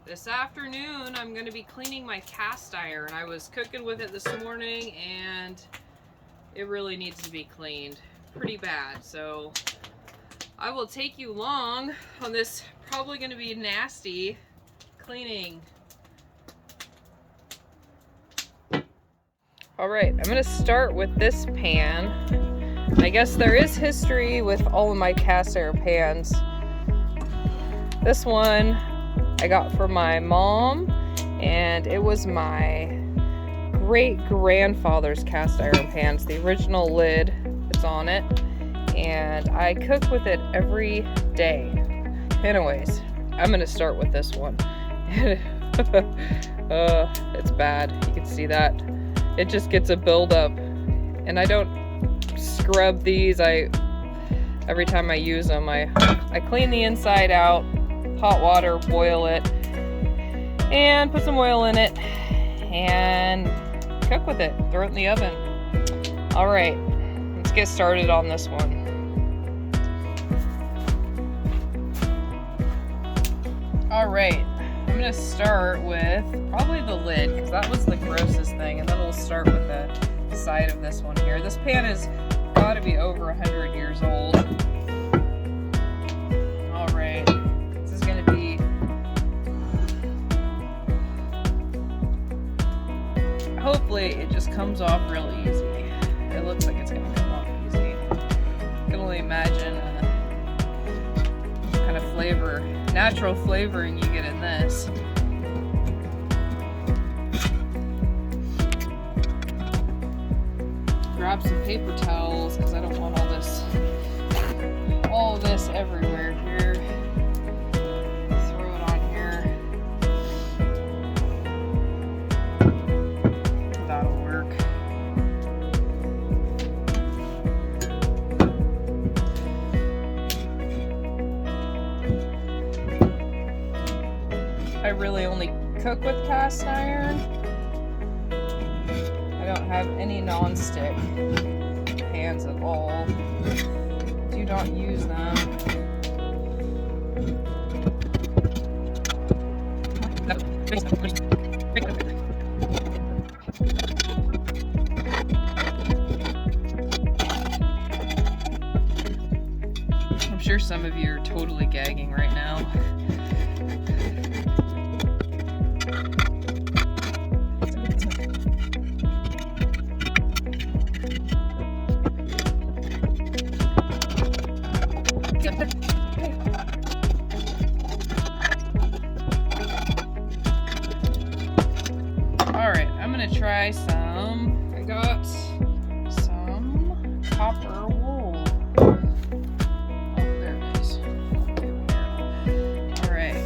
This afternoon I'm going to be cleaning my cast iron. I was cooking with it this morning and it really needs to be cleaned pretty bad. So I will take you along on this probably going to be nasty cleaning. Alright, I'm going to start with this pan. I guess there is history with all of my cast iron pans. This one I got from my mom, and it was my great-grandfather's cast iron pans, the original lid that's on it, and I cook with it every day. Anyways, I'm gonna start with this one. It's bad, you can see that. It just gets a buildup, and I don't scrub these. Every time I use them, I clean the inside out, hot water, boil it, and put some oil in it, and cook with it. Throw it in the oven. All right, let's get started on this one. All right, I'm gonna start with probably the lid, because that was the grossest thing, and then we'll start with the side of this one here. This pan has got to be over 100 years old. All right. Hopefully it just comes off real easy. It looks like it's gonna come off easy. I can only imagine what kind of flavor, natural flavoring you get in this. Grab some paper towels because I don't want all this everywhere here. Throw it on here. That'll work. I really only cook with cast iron. I don't have any non-stick pans at all. Do not use them. I'm sure some of you are totally gagging right now. Alright, I'm gonna try some. I got some copper wool. Oh, there it is. Alright.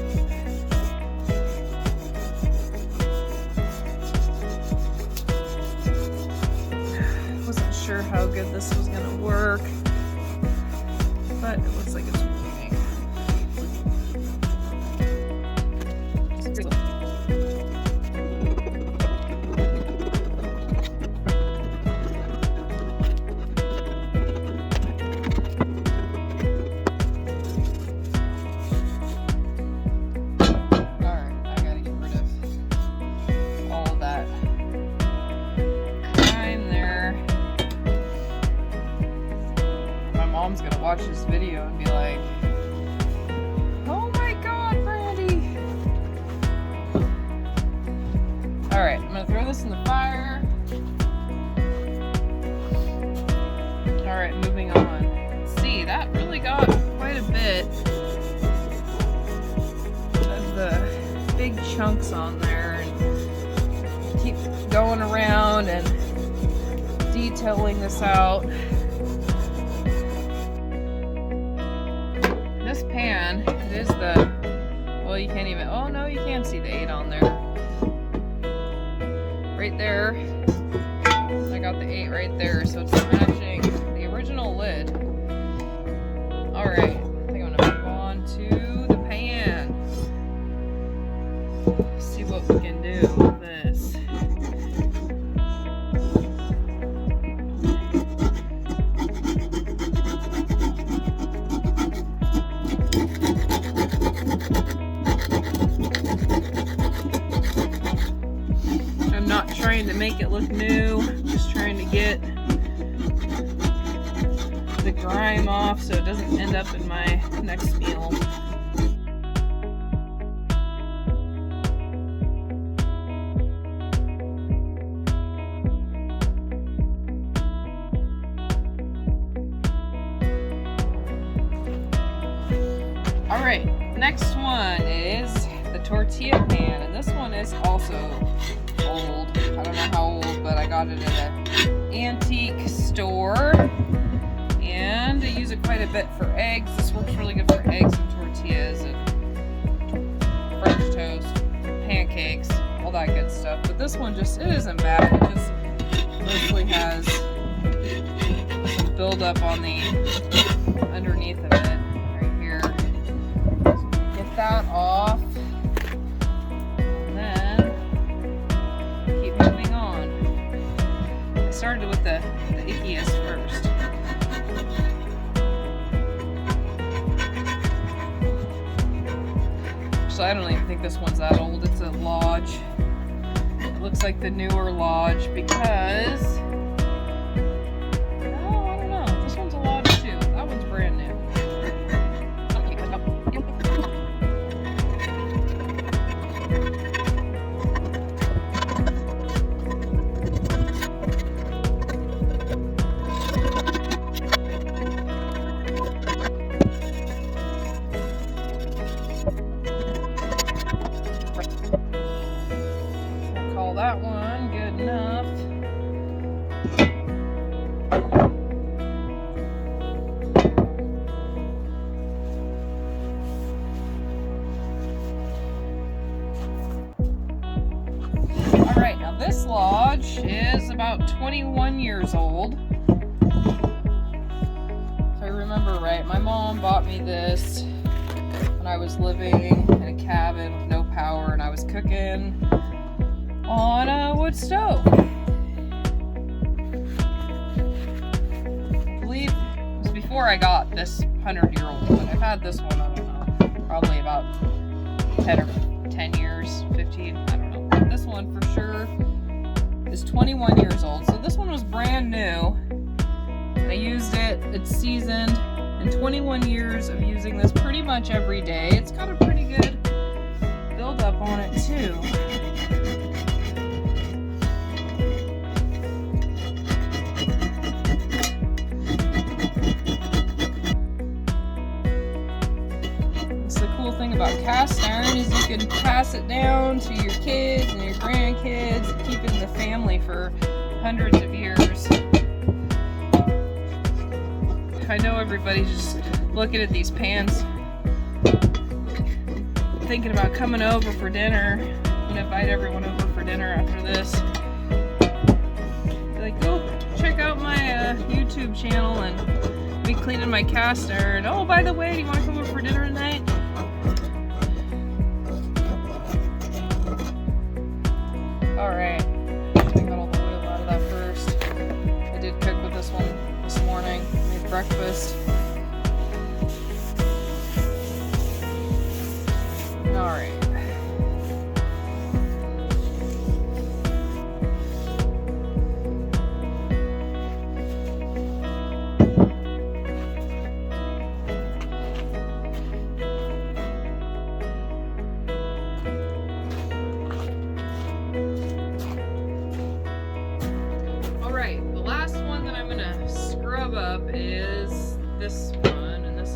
Wasn't sure how good this was gonna work, but it looks like it's working. Mom's gonna watch this video and be like, oh my god, Brandy! Alright, I'm gonna throw this in the fire. Alright, moving on. Let's see, that really got quite a bit of the big chunks on there, and keep going around and detailing this out. This pan, it is the, well, you can't even, oh no, you can see the 8 on there. Right there. I got the 8 right there, so it's matching the original lid. Alright, I think I'm gonna move on to the pan. See what we can do with this. trying to make it look new. Just trying to get the grime off so it doesn't end up in my next meal. Alright, next one is the tortilla pan, and this one is also old. I don't know how old, but I got it at an antique store, and I use it quite a bit for eggs. This works really good for eggs and tortillas and French toast, pancakes, all that good stuff. But this one just, it isn't bad. It just mostly has some buildup on the underneath of it right here. Get that off. And then keep moving on. I started with the ickiest first. Actually, I don't even think this one's that old. It's a Lodge. It looks like the newer Lodge because, no, I don't know. This one's a Lodge too. That one's brand new. Call that one good enough. Alright, now this Lodge is about 21 years old. If I remember right, my mom bought me this when I was living in a cabin with no power, and I was cooking on a wood stove. I believe it was before I got this 100-year-old one. I've had this one, I don't know, probably about 10 years, 15, I don't know. But this one for sure is 21 years old. So this one was brand new. I used it, it's seasoned, and 21 years of using this pretty much every day. It's got a pretty good build-up on it too. Thing about cast iron is you can pass it down to your kids and your grandkids and keep it in the family for hundreds of years. I know everybody's just looking at these pans thinking about coming over for dinner. I'm gonna invite everyone over for dinner after this. Be like, go check out my YouTube channel and be cleaning my cast iron. Oh, by the way, do you want to come over for dinner tonight? Alright, I got all the oil out of that first. I did cook with this one this morning. Made breakfast. Alright. Alright, the last one that I'm gonna scrub up is this one, and this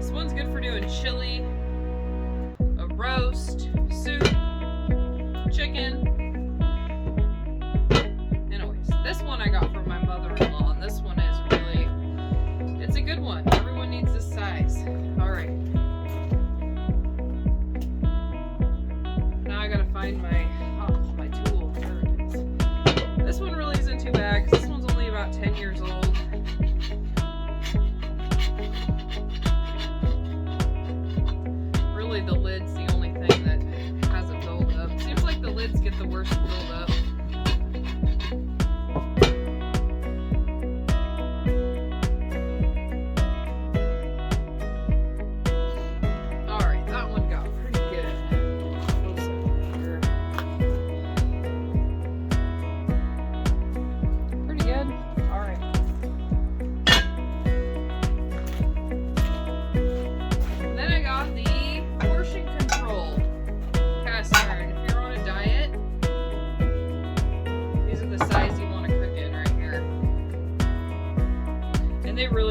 one's good for doing chili, a roast, soup, chicken. Anyways, this one I got from my mother-in-law, and this one is really, it's a good one. Everyone needs this size. Alright. Now I gotta find my tool. There it is. This one really isn't too bad because this one's only about 10 years old. Really, the lid's the only thing that hasn't built up. Seems like the lids get the worst build up. Alright, that one got pretty good.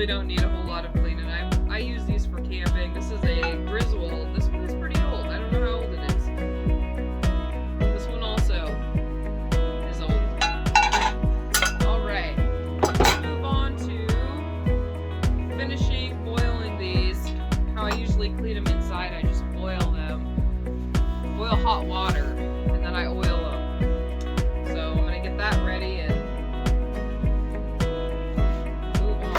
really don't need a whole lot of cleaning. I use these for camping. This is a Griswold. This one is pretty old. I don't know how old it is. This one also is old. Alright, let's move on to finishing boiling these. How I usually clean them inside, I just boil them. Boil hot water, and then I oil them. So I'm going to get that ready and move on.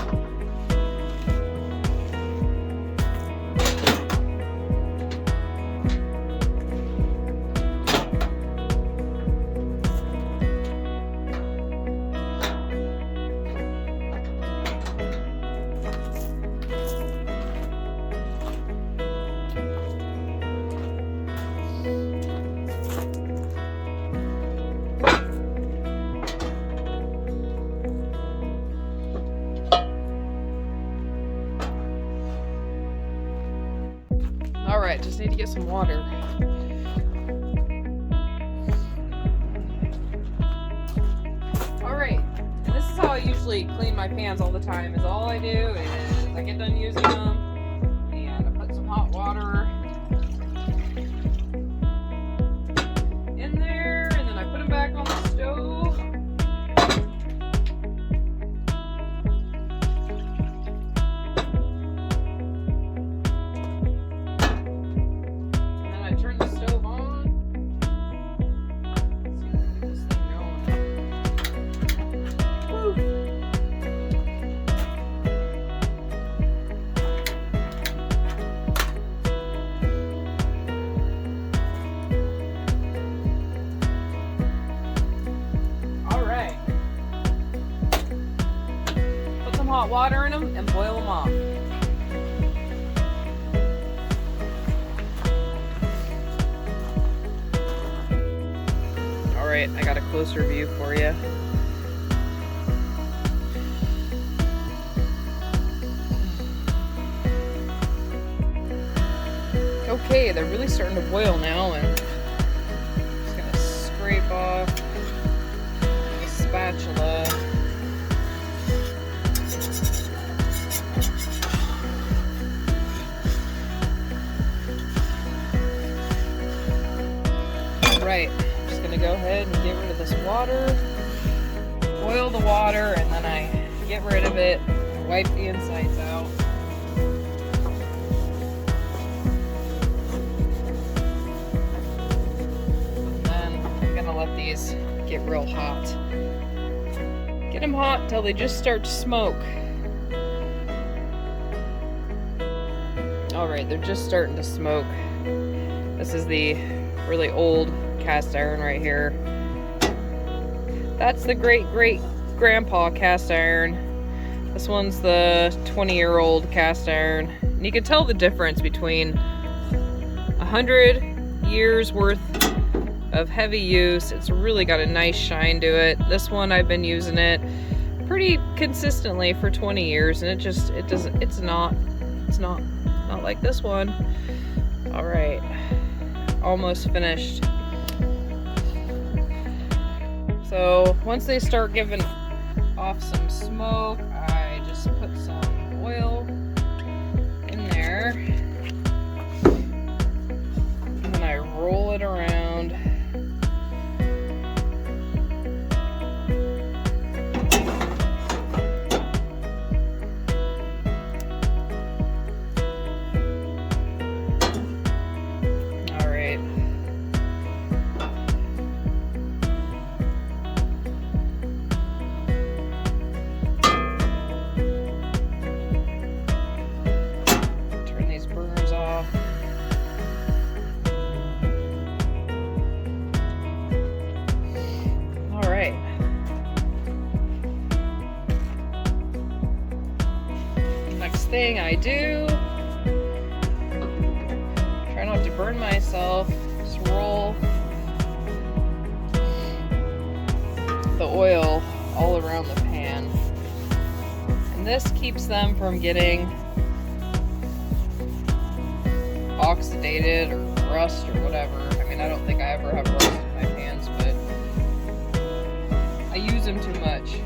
Alright, just need to get some water. Alright, and this is how I usually clean my pans all the time, is all I do is I get done using them and I put some hot water in there and then I put them back on the stove. Turn the stove on. Let's see if we can get this thing going. Woo. All right. Put some hot water in them and boil them off. Alright, I got a closer view for you. Okay, they're really starting to boil now, and I'm just gonna scrape off the spatula. Alright. Gonna go ahead and get rid of this water, boil the water, and then I get rid of it, wipe the insides out. And then I'm gonna let these get real hot. Get them hot till they just start to smoke. Alright, they're just starting to smoke. This is the really old cast iron right here. That's the great-great-grandpa cast iron. This one's the 20-year-old cast iron. And you can tell the difference between 100 years worth of heavy use. It's really got a nice shine to it. This one, I've been using it pretty consistently for 20 years, and it's not like this one. All right, almost finished. So once they start giving off some smoke, I just put some oil in there, and then I roll it around. Thing I do, try not to burn myself, just roll the oil all around the pan, and this keeps them from getting oxidated or rust or whatever. I mean, I don't think I ever have rust in my pans, but I use them too much.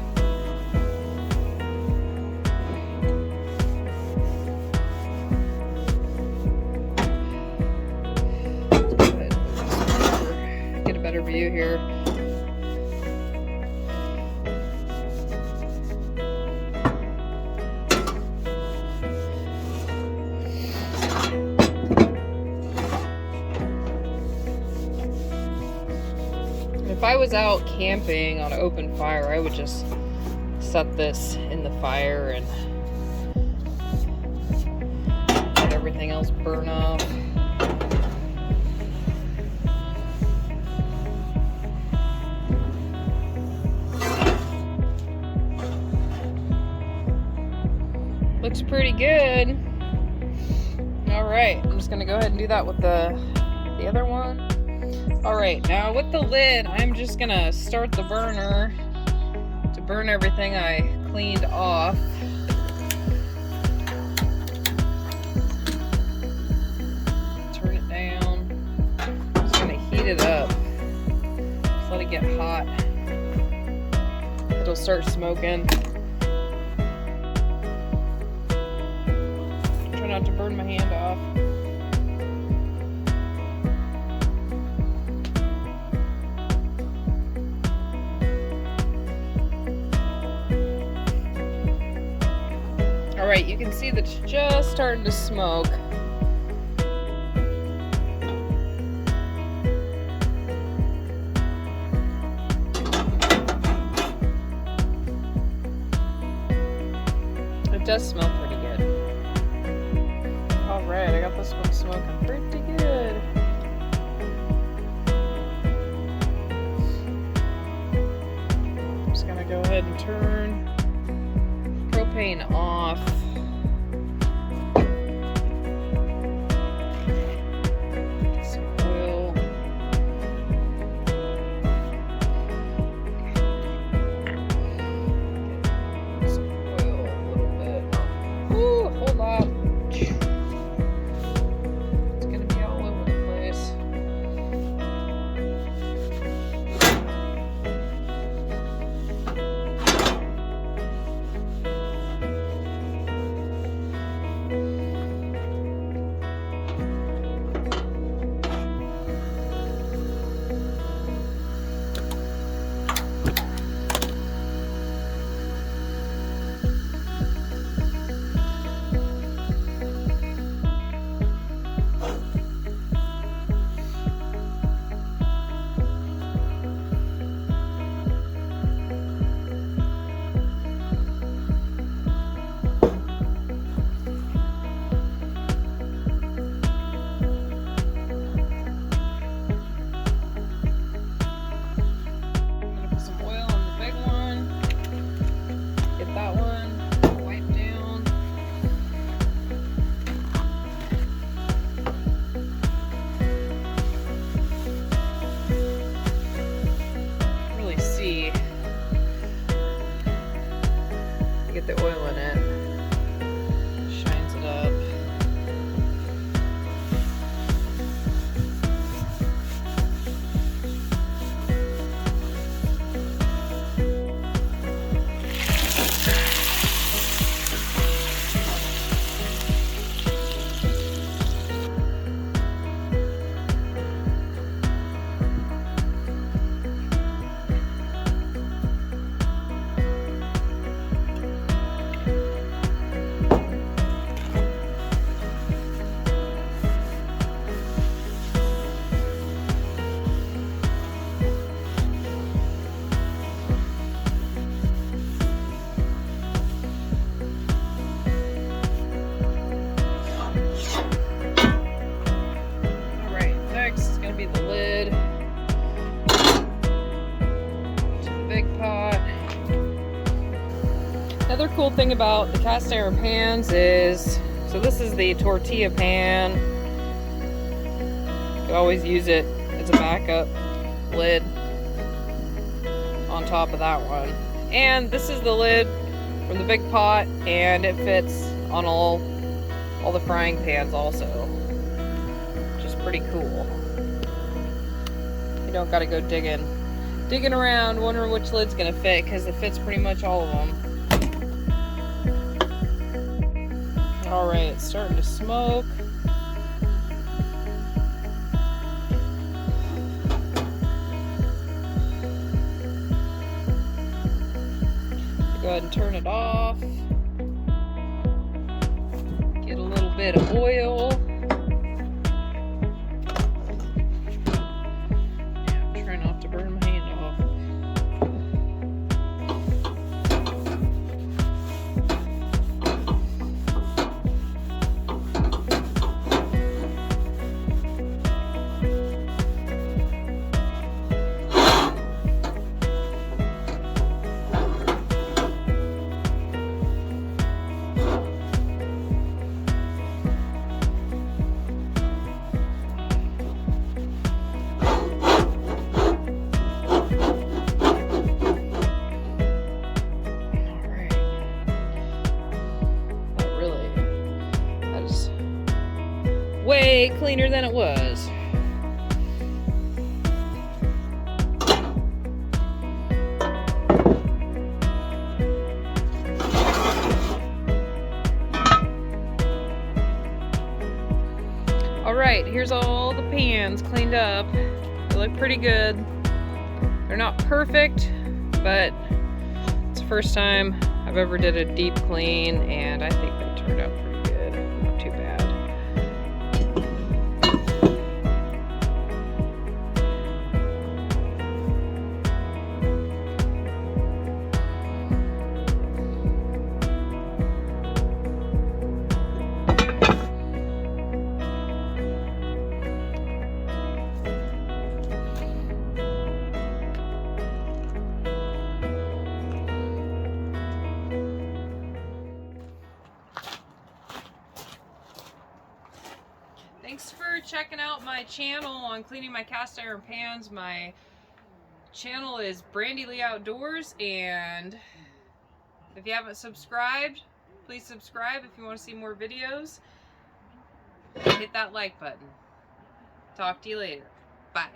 better view here. If I was out camping on an open fire, I would just set this in the fire and let everything else burn off. Looks pretty good. All right, I'm just gonna go ahead and do that with the other one. All right, now with the lid, I'm just gonna start the burner to burn everything I cleaned off. Turn it down. I'm just gonna heat it up. Just let it get hot. It'll start smoking. Try not to burn my hand off. All right, you can see that it's just starting to smoke. It does smell pretty good. All right, I got this one smoking pretty good. I'm just gonna go ahead and turn propane off. Some oil. Some oil a little bit. Ooh, hold on. It's gonna be all over the place. Get the oil in it. Shines it up. Be the lid to the big pot. Another cool thing about the cast iron pans is, so this is the tortilla pan. You can always use it as a backup lid on top of that one. And this is the lid from the big pot, and it fits on all the frying pans also, which is pretty cool. You don't gotta go digging around wondering which lid's gonna fit, because it fits pretty much all of them. All right, it's starting to smoke. ahead and turn it off. Get a little bit of oil. Try not to burn my hand off. Way cleaner than it was. Alright, here's all the pans cleaned up. They look pretty good. They're not perfect, but it's the first time I've ever did a deep clean, and I think they turned out pretty good. Not too bad. Thanks for checking out my channel on cleaning my cast iron pans. My channel is Brandy Lee Outdoors, and if you haven't subscribed, please subscribe if you want to see more videos. Hit that like button. Talk to you later. Bye.